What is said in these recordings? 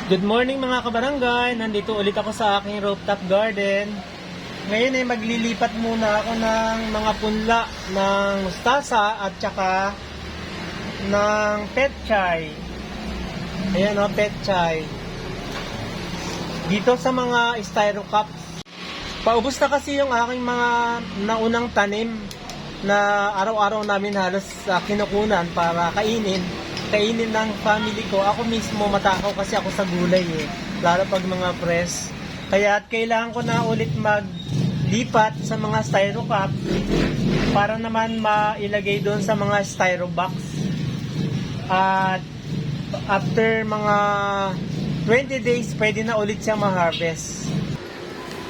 Good morning mga kabarangay, nandito ulit ako sa aking rooftop garden. Ngayon ay maglilipat muna ako ng mga punla ng mustasa at saka ng petchay. Ayan o, petchay. Dito sa mga styro cups. Paubos na kasi yung aking mga naunang tanim na araw-araw namin halos kinukunan para kainin ng family ko. Ako mismo matakaw kasi ako sa gulay lalo pag mga press. Kaya kailangan ko na ulit maglipat sa mga styro cup para naman mailagay doon sa mga styro box. At after mga 20 days pwede na ulit siyang ma-harvest.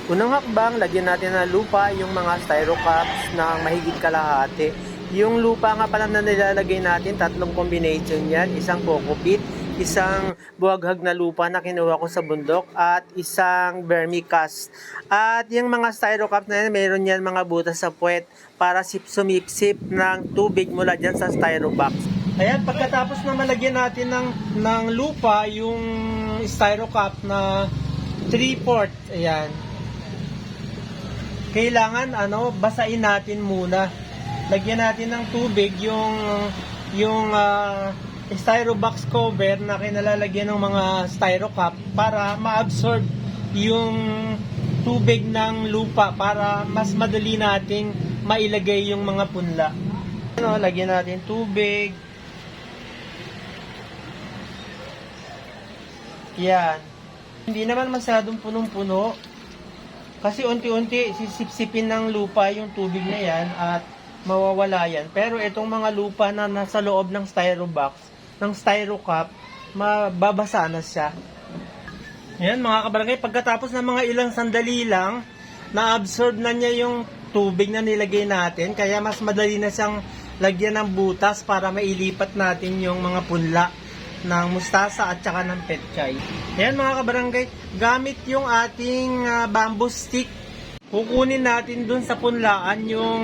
Unang hakbang, lagyan natin ng lupa yung mga styro cups na mahigit kalahati. Yung lupa nga pala na nilalagay natin, tatlong combination yan. Isang coco peat, isang buhaghag na lupa na kinuha ko sa bundok, at isang vermicast. At yung mga styro cups na yan, mayroon yan mga butas sa puwet para sumipsip ng tubig mula dyan sa styro box. Ayan, pagkatapos na malagyan natin ng lupa yung styro cup na 3/4, ayan. Kailangan basain natin muna. Lagyan natin ng tubig yung styro box cover na kinalalagyan ng mga styro cup para ma-absorb yung tubig ng lupa para mas madali nating mailagay yung mga punla. Lagyan natin tubig. Yan. Hindi naman masyadong punong-puno kasi unti-unti sisipsipin ng lupa yung tubig na yan at mawawala yan. Pero itong mga lupa na nasa loob ng styro box, ng styro cup, mababasa na siya. Ayan mga kabarangay, pagkatapos ng mga ilang sandali lang, na-absorb na niya yung tubig na nilagay natin. Kaya mas madali na siyang lagyan ng butas para mailipat natin yung mga punla ng mustasa at saka ng petchay. Ayan mga kabarangay, gamit yung ating bamboo stick, kukunin natin dun sa punlaan yung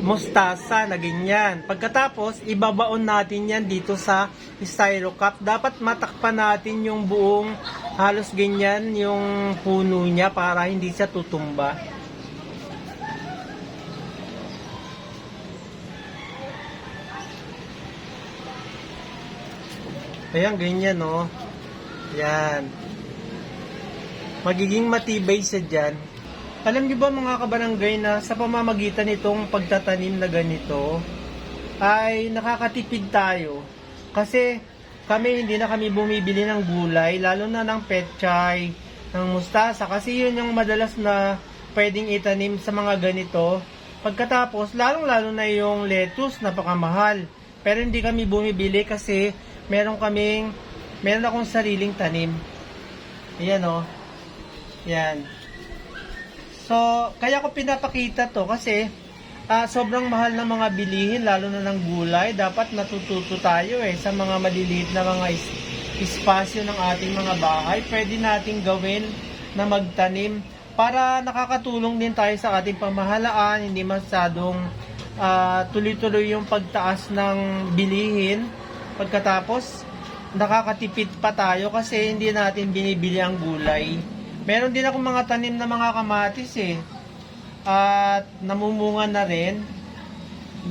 mustasa na ganyan. Pagkatapos, ibabaon natin yan dito sa styro cup. Dapat matakpan natin yung buong halos ganyan yung puno niya para hindi siya tutumba. Ayan, ganyan Yan. Magiging matibay siya dyan. Alam niyo ba mga kabarangay na sa pamamagitan nitong pagtatanim na ganito ay nakakatipid tayo. Kasi hindi na kami bumibili ng gulay, lalo na ng petchay, ng mustasa. Kasi yun yung madalas na pwedeng itanim sa mga ganito. Pagkatapos, lalong-lalo na yung lettuce, napakamahal. Pero hindi kami bumibili kasi meron akong sariling tanim. Ayan Yan. So, kaya ko pinapakita to kasi sobrang mahal na mga bilihin, lalo na ng gulay. Dapat natututo tayo sa mga maliliit na mga espasyo ng ating mga bahay. Pwede nating gawin na magtanim para nakakatulong din tayo sa ating pamahalaan. Hindi masyadong tuloy-tuloy yung pagtaas ng bilihin. Pagkatapos, nakakatipid pa tayo kasi hindi natin binibili ang gulay. Meron din akong mga tanim na mga kamatis at namumunga na rin.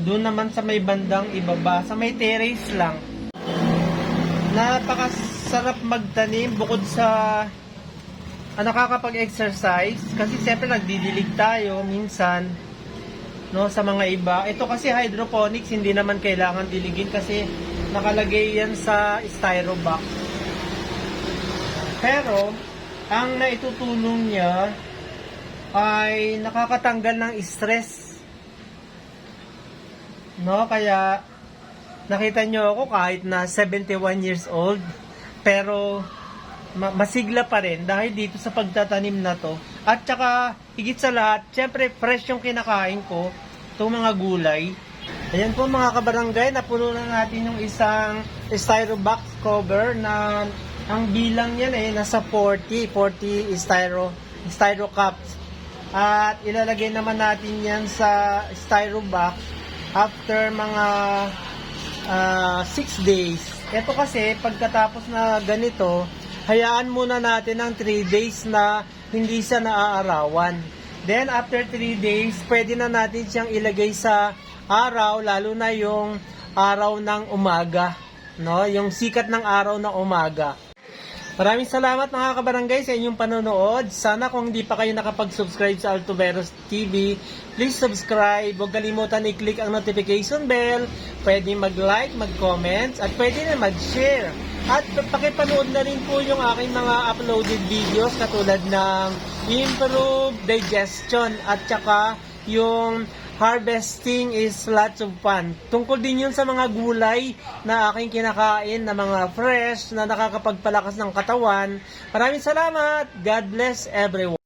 Doon naman sa may bandang ibaba, sa may terrace lang. Napakasarap magtanim bukod sa nakakapag-exercise kasi siyempre nagdidilig tayo minsan sa mga iba. Ito kasi hydroponics, hindi naman kailangan diligin kasi nakalagay yan sa styro box. Pero ang naitutulong niya ay nakakatanggal ng stress. Kaya nakita nyo ako kahit na 71 years old, pero masigla pa rin dahil dito sa pagtatanim na to. At saka higit sa lahat, syempre fresh yung kinakain ko, itong mga gulay. Ayan po mga kabarangay, napuno na natin yung isang styro box cover na ang bilang yan nasa 40 styro cups. At ilalagay naman natin yan sa styro box after mga 6 days. Ito kasi pagkatapos na ganito, hayaan muna natin ng 3 days na hindi siya naaarawan. Then after 3 days, pwede na natin siyang ilagay sa araw, lalo na yung araw ng umaga, no? Yung sikat ng araw ng umaga. Maraming salamat mga kabarangay sa inyong panonood. Sana kung hindi pa kayo nakapag-subscribe sa Altuberos TV, please subscribe. Huwag kalimutan i-click ang notification bell. Pwede mag-like, mag-comment, at pwede na mag-share. At pakipanood na rin po yung aking mga uploaded videos katulad ng improved digestion at saka yung harvesting is lots of fun. Tungkol din yun sa mga gulay na aking kinakain na mga fresh na nakakapagpalakas ng katawan. Maraming salamat. God bless everyone.